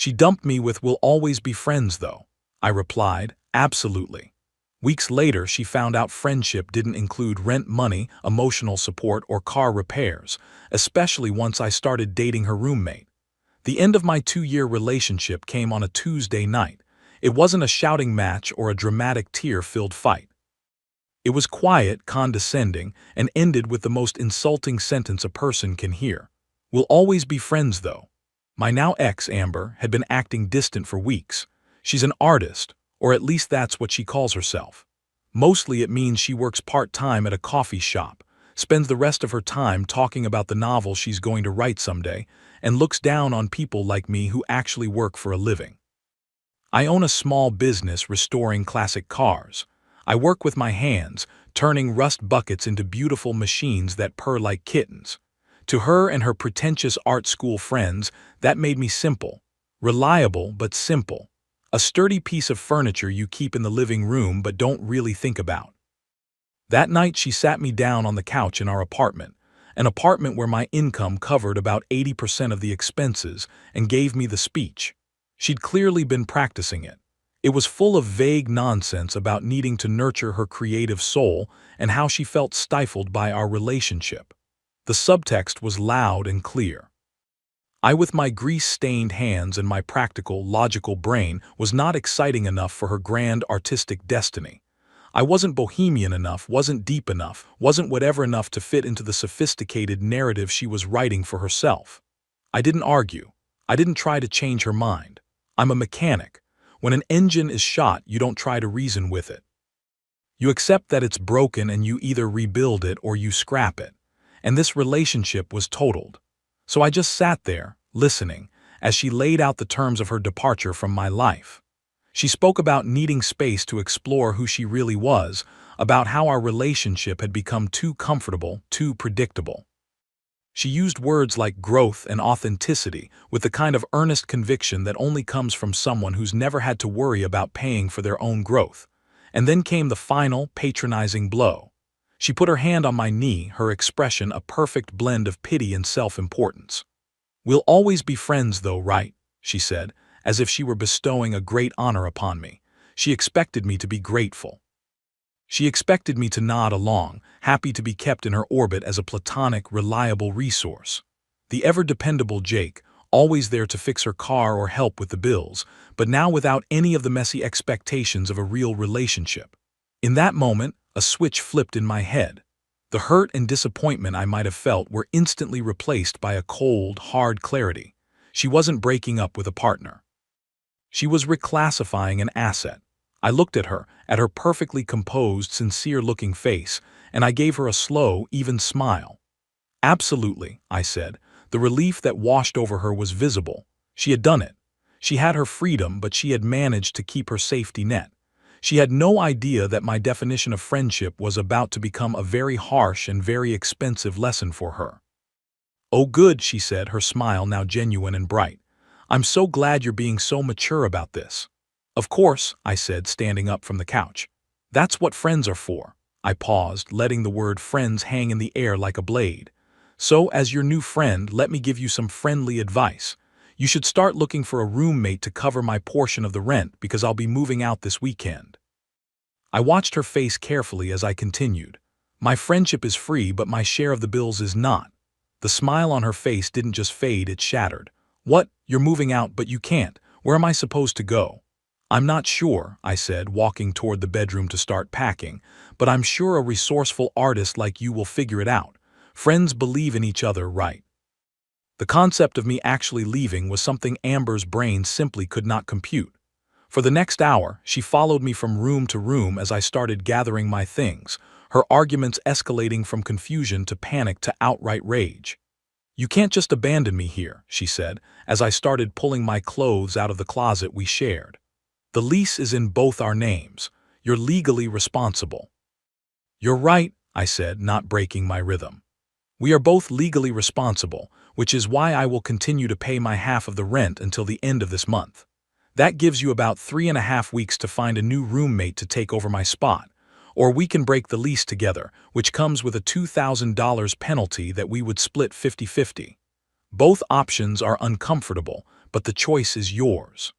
She dumped me with "we'll always be friends though." I replied, "Absolutely." Weeks later, she found out friendship didn't include rent money, emotional support, or car repairs, especially once I started dating her roommate. The end of my 2-year relationship came on a Tuesday night. It wasn't a shouting match or a dramatic tear-filled fight. It was quiet, condescending, and ended with the most insulting sentence a person can hear. "We'll always be friends though." My now ex, Amber, had been acting distant for weeks. She's an artist, or at least that's what she calls herself. Mostly it means she works part-time at a coffee shop, spends the rest of her time talking about the novel she's going to write someday, and looks down on people like me who actually work for a living. I own a small business restoring classic cars. I work with my hands, turning rust buckets into beautiful machines that purr like kittens. To her and her pretentious art school friends, that made me simple. Reliable but simple. A sturdy piece of furniture you keep in the living room but don't really think about. That night she sat me down on the couch in our apartment, an apartment where my income covered about 80% of the expenses, and gave me the speech. She'd clearly been practicing it. It was full of vague nonsense about needing to nurture her creative soul and how she felt stifled by our relationship. The subtext was loud and clear. I, with my grease-stained hands and my practical, logical brain, was not exciting enough for her grand artistic destiny. I wasn't bohemian enough, wasn't deep enough, wasn't whatever enough to fit into the sophisticated narrative she was writing for herself. I didn't argue. I didn't try to change her mind. I'm a mechanic. When an engine is shot, you don't try to reason with it. You accept that it's broken and you either rebuild it or you scrap it. And this relationship was totaled. So I just sat there, listening, as she laid out the terms of her departure from my life. She spoke about needing space to explore who she really was, about how our relationship had become too comfortable, too predictable. She used words like growth and authenticity with the kind of earnest conviction that only comes from someone who's never had to worry about paying for their own growth. And then came the final, patronizing blow. She put her hand on my knee, her expression a perfect blend of pity and self-importance. "We'll always be friends though, right?" she said, as if she were bestowing a great honor upon me. She expected me to be grateful. She expected me to nod along, happy to be kept in her orbit as a platonic, reliable resource. The ever-dependable Jake, always there to fix her car or help with the bills, but now without any of the messy expectations of a real relationship. In that moment, a switch flipped in my head. The hurt and disappointment I might have felt were instantly replaced by a cold, hard clarity. She wasn't breaking up with a partner. She was reclassifying an asset. I looked at her perfectly composed, sincere-looking face, and I gave her a slow, even smile. "Absolutely," I said. The relief that washed over her was visible. She had done it. She had her freedom, but she had managed to keep her safety net. She had no idea that my definition of friendship was about to become a very harsh and very expensive lesson for her. "Oh good," she said, her smile now genuine and bright. "I'm so glad you're being so mature about this." "Of course," I said, standing up from the couch. "That's what friends are for." I paused, letting the word friends hang in the air like a blade. "So, as your new friend, let me give you some friendly advice. You should start looking for a roommate to cover my portion of the rent because I'll be moving out this weekend." I watched her face carefully as I continued. "My friendship is free, but my share of the bills is not." The smile on her face didn't just fade, it shattered. "What? You're moving out, but you can't. Where am I supposed to go?" "I'm not sure," I said, walking toward the bedroom to start packing, "but I'm sure a resourceful artist like you will figure it out. Friends believe in each other, right?" The concept of me actually leaving was something Amber's brain simply could not compute. For the next hour, she followed me from room to room as I started gathering my things, her arguments escalating from confusion to panic to outright rage. "You can't just abandon me here," she said, as I started pulling my clothes out of the closet we shared. "The lease is in both our names. You're legally responsible." "You're right," I said, not breaking my rhythm. "We are both legally responsible, which is why I will continue to pay my half of the rent until the end of this month. That gives you about 3.5 weeks to find a new roommate to take over my spot, or we can break the lease together, which comes with a $2,000 penalty that we would split 50-50. Both options are uncomfortable, but the choice is yours.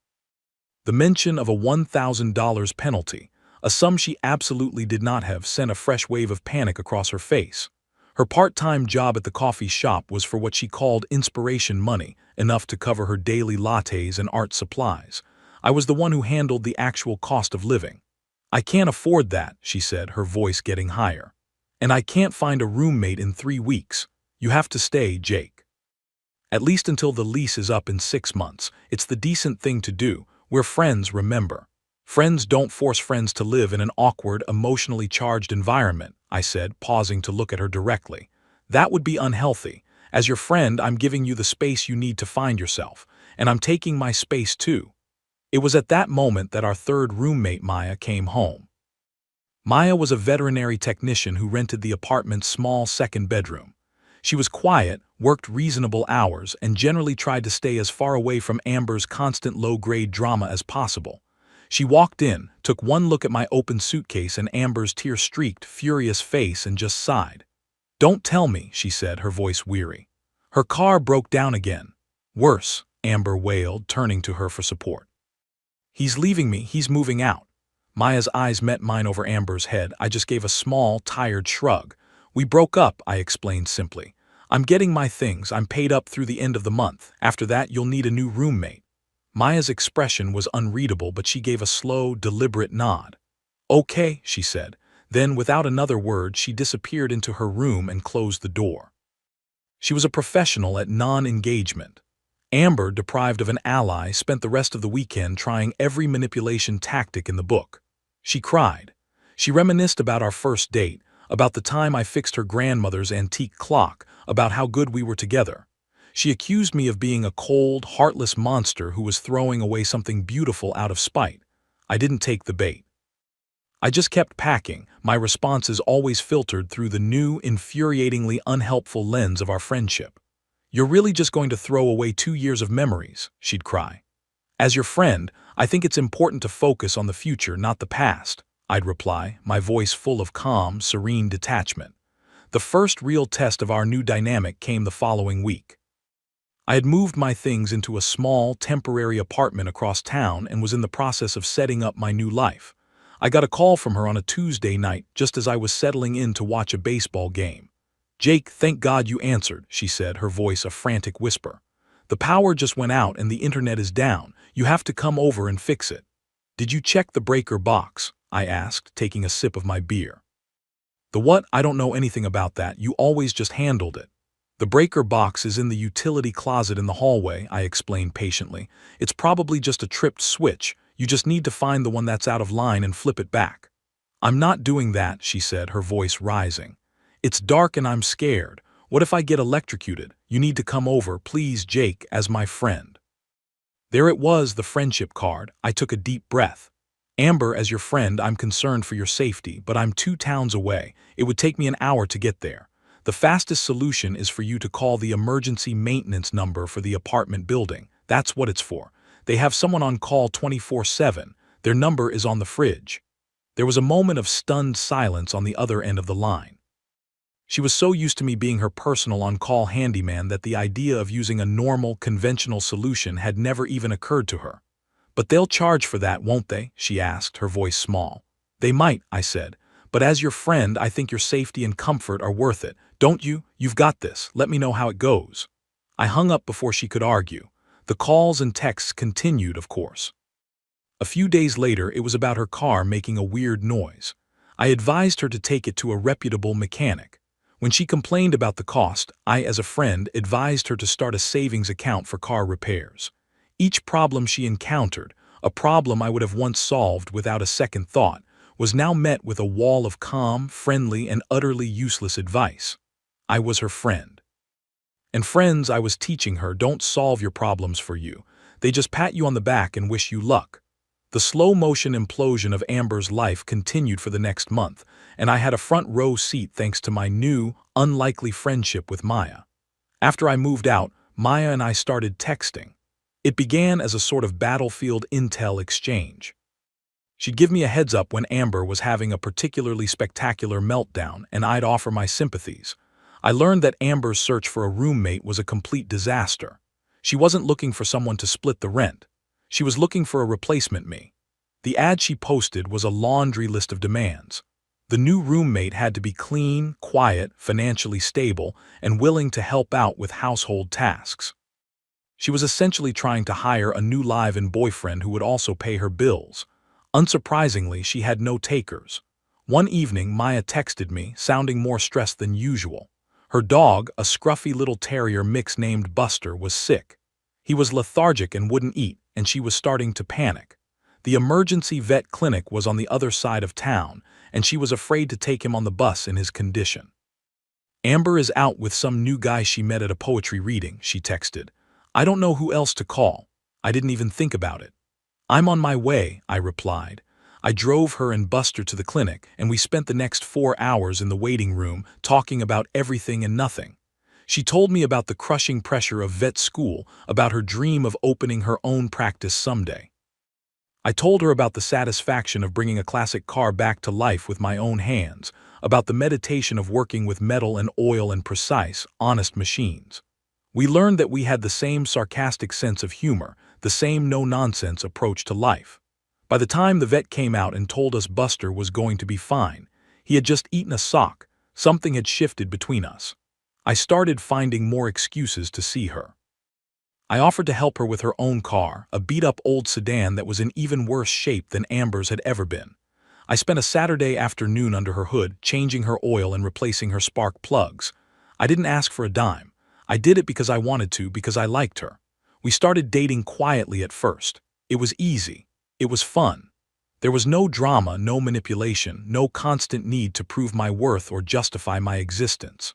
The mention of a $1,000 penalty, a sum she absolutely did not have, sent a fresh wave of panic across her face. Her part-time job at the coffee shop was for what she called inspiration money, enough to cover her daily lattes and art supplies. I was the one who handled the actual cost of living. "I can't afford that," she said, her voice getting higher. "And I can't find a roommate in 3 weeks. You have to stay, Jake. At least until the lease is up in 6 months. It's the decent thing to do. We're friends, remember. Friends don't force friends to live in an awkward, emotionally charged environment," I said, pausing to look at her directly. "That would be unhealthy. As your friend, I'm giving you the space you need to find yourself, and I'm taking my space too." It was at that moment that our third roommate, Maya, came home. Maya was a veterinary technician who rented the apartment's small second bedroom. She was quiet, worked reasonable hours, and generally tried to stay as far away from Amber's constant low-grade drama as possible. She walked in, took one look at my open suitcase and Amber's tear-streaked, furious face and just sighed. "Don't tell me," she said, her voice weary. "Her car broke down again." "Worse," Amber wailed, turning to her for support. "He's leaving me, he's moving out." Maya's eyes met mine over Amber's head. I just gave a small, tired shrug. "We broke up," I explained simply. "I'm getting my things, I'm paid up through the end of the month. After that, you'll need a new roommate." Maya's expression was unreadable, but she gave a slow, deliberate nod. "Okay," she said. Then, without another word, she disappeared into her room and closed the door. She was a professional at non-engagement. Amber, deprived of an ally, spent the rest of the weekend trying every manipulation tactic in the book. She cried. She reminisced about our first date, about the time I fixed her grandmother's antique clock, about how good we were together. She accused me of being a cold, heartless monster who was throwing away something beautiful out of spite. I didn't take the bait. I just kept packing, my responses always filtered through the new, infuriatingly unhelpful lens of our friendship. "You're really just going to throw away 2 years of memories," she'd cry. "As your friend, I think it's important to focus on the future, not the past," I'd reply, my voice full of calm, serene detachment. The first real test of our new dynamic came the following week. I had moved my things into a small, temporary apartment across town and was in the process of setting up my new life. I got a call from her on a Tuesday night just as I was settling in to watch a baseball game. "Jake, thank God you answered," she said, her voice a frantic whisper. "The power just went out and the internet is down. You have to come over and fix it." "Did you check the breaker box?" I asked, taking a sip of my beer. "The what? I don't know anything about that. You always just handled it." "The breaker box is in the utility closet in the hallway," I explained patiently. "It's probably just a tripped switch. You just need to find the one that's out of line and flip it back." "I'm not doing that," she said, her voice rising. "It's dark and I'm scared. What if I get electrocuted? You need to come over, please, Jake, as my friend." There it was, the friendship card. I took a deep breath. "Amber, as your friend, I'm concerned for your safety, but I'm 2 towns away. It would take me an hour to get there. The fastest solution is for you to call the emergency maintenance number for the apartment building. That's what it's for. They have someone on call 24/7. Their number is on the fridge." There was a moment of stunned silence on the other end of the line. She was so used to me being her personal on-call handyman that the idea of using a normal, conventional solution had never even occurred to her. "But they'll charge for that, won't they?" she asked, her voice small. "They might," I said. "But as your friend, I think your safety and comfort are worth it. Don't you? You've got this. Let me know how it goes." I hung up before she could argue. The calls and texts continued, of course. A few days later, it was about her car making a weird noise. I advised her to take it to a reputable mechanic. When she complained about the cost, I, as a friend, advised her to start a savings account for car repairs. Each problem she encountered, a problem I would have once solved without a second thought, was now met with a wall of calm, friendly, and utterly useless advice. I was her friend. And friends, I was teaching her, don't solve your problems for you. They just pat you on the back and wish you luck. The slow-motion implosion of Amber's life continued for the next month, and I had a front-row seat thanks to my new, unlikely friendship with Maya. After I moved out, Maya and I started texting. It began as a sort of battlefield intel exchange. She'd give me a heads up when Amber was having a particularly spectacular meltdown, and I'd offer my sympathies. I learned that Amber's search for a roommate was a complete disaster. She wasn't looking for someone to split the rent. She was looking for a replacement me. The ad she posted was a laundry list of demands. The new roommate had to be clean, quiet, financially stable, and willing to help out with household tasks. She was essentially trying to hire a new live-in boyfriend who would also pay her bills. Unsurprisingly, she had no takers. One evening, Maya texted me, sounding more stressed than usual. Her dog, a scruffy little terrier mix named Buster, was sick. He was lethargic and wouldn't eat, and she was starting to panic. The emergency vet clinic was on the other side of town, and she was afraid to take him on the bus in his condition. "Amber is out with some new guy she met at a poetry reading," she texted. "I don't know who else to call. I didn't even think about it." "I'm on my way," I replied. I drove her and Buster to the clinic, and we spent the next 4 hours in the waiting room talking about everything and nothing. She told me about the crushing pressure of vet school, about her dream of opening her own practice someday. I told her about the satisfaction of bringing a classic car back to life with my own hands, about the meditation of working with metal and oil and precise, honest machines. We learned that we had the same sarcastic sense of humor, the same no-nonsense approach to life. By the time the vet came out and told us Buster was going to be fine, he had just eaten a sock. Something had shifted between us. I started finding more excuses to see her. I offered to help her with her own car, a beat-up old sedan that was in even worse shape than Amber's had ever been. I spent a Saturday afternoon under her hood, changing her oil and replacing her spark plugs. I didn't ask for a dime. I did it because I wanted to, because I liked her. We started dating quietly at first. It was easy. It was fun. There was no drama, no manipulation, no constant need to prove my worth or justify my existence.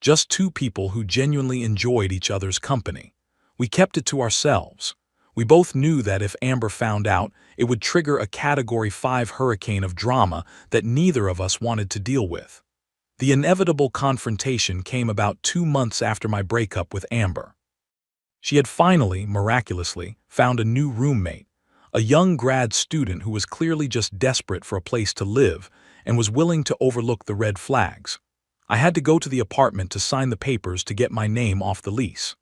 Just two people who genuinely enjoyed each other's company. We kept it to ourselves. We both knew that if Amber found out, it would trigger a Category 5 hurricane of drama that neither of us wanted to deal with. The inevitable confrontation came about 2 months after my breakup with Amber. She had finally, miraculously, found a new roommate, a young grad student who was clearly just desperate for a place to live and was willing to overlook the red flags. I had to go to the apartment to sign the papers to get my name off the lease.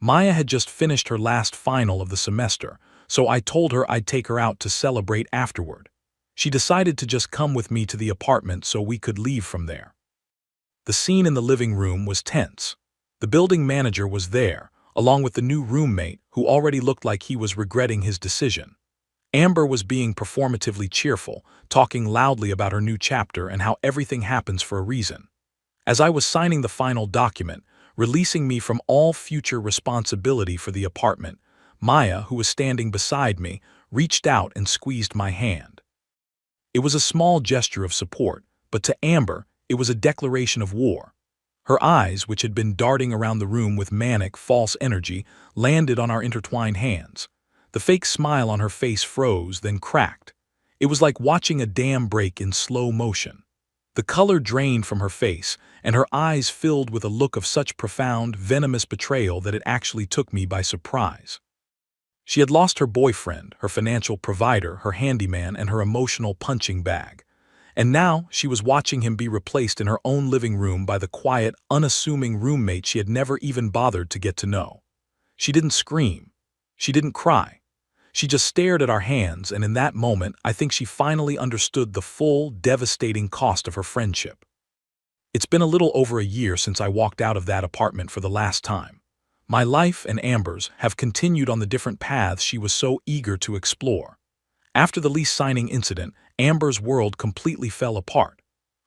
Maya had just finished her last final of the semester, so I told her I'd take her out to celebrate afterward. She decided to just come with me to the apartment so we could leave from there. The scene in the living room was tense. The building manager was there, along with the new roommate who already looked like he was regretting his decision. Amber was being performatively cheerful, talking loudly about her new chapter and how everything happens for a reason. As I was signing the final document, releasing me from all future responsibility for the apartment, Maya, who was standing beside me, reached out and squeezed my hand. It was a small gesture of support, but to Amber, it was a declaration of war. Her eyes, which had been darting around the room with manic, false energy, landed on our intertwined hands. The fake smile on her face froze, then cracked. It was like watching a dam break in slow motion. The color drained from her face, and her eyes filled with a look of such profound, venomous betrayal that it actually took me by surprise. She had lost her boyfriend, her financial provider, her handyman, and her emotional punching bag. And now she was watching him be replaced in her own living room by the quiet, unassuming roommate she had never even bothered to get to know. She didn't scream. She didn't cry. She just stared at our hands, and in that moment, I think she finally understood the full, devastating cost of her friendship. It's been a little over a year since I walked out of that apartment for the last time. My life and Amber's have continued on the different paths she was so eager to explore. After the lease signing incident, Amber's world completely fell apart.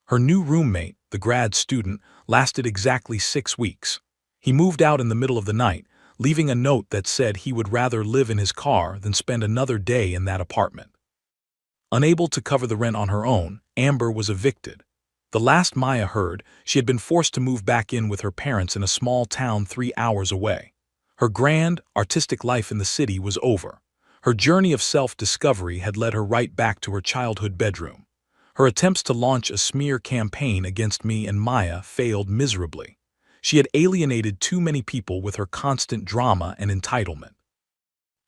Her new roommate, the grad student, lasted exactly 6 weeks. He moved out in the middle of the night, leaving a note that said he would rather live in his car than spend another day in that apartment. Unable to cover the rent on her own, Amber was evicted. The last Maya heard, she had been forced to move back in with her parents in a small town 3 hours away. Her grand, artistic life in the city was over. Her journey of self-discovery had led her right back to her childhood bedroom. Her attempts to launch a smear campaign against me and Maya failed miserably. She had alienated too many people with her constant drama and entitlement.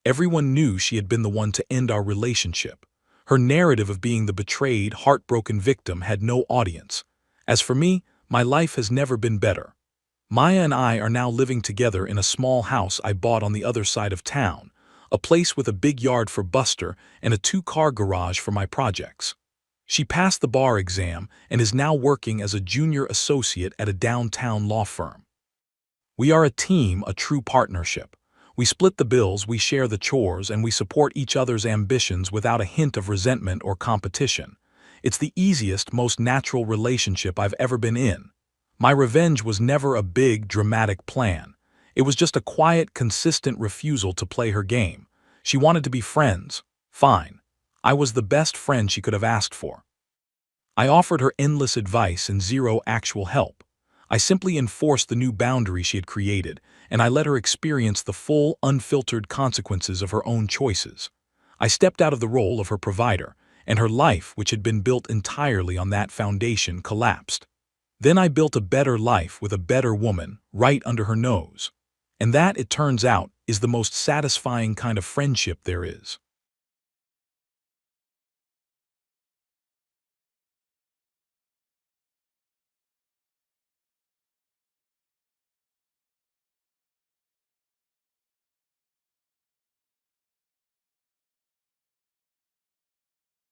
Everyone knew she had been the one to end our relationship. Her narrative of being the betrayed, heartbroken victim had no audience. As for me, my life has never been better. Maya and I are now living together in a small house I bought on the other side of town, a place with a big yard for Buster and a two-car garage for my projects. She passed the bar exam and is now working as a junior associate at a downtown law firm. We are a team, a true partnership. We split the bills, we share the chores, and we support each other's ambitions without a hint of resentment or competition. It's the easiest, most natural relationship I've ever been in. My revenge was never a big, dramatic plan. It was just a quiet, consistent refusal to play her game. She wanted to be friends. Fine. I was the best friend she could have asked for. I offered her endless advice and zero actual help. I simply enforced the new boundary she had created, and I let her experience the full, unfiltered consequences of her own choices. I stepped out of the role of her provider, and her life, which had been built entirely on that foundation, collapsed. Then I built a better life with a better woman right under her nose. And that, it turns out, is the most satisfying kind of friendship there is.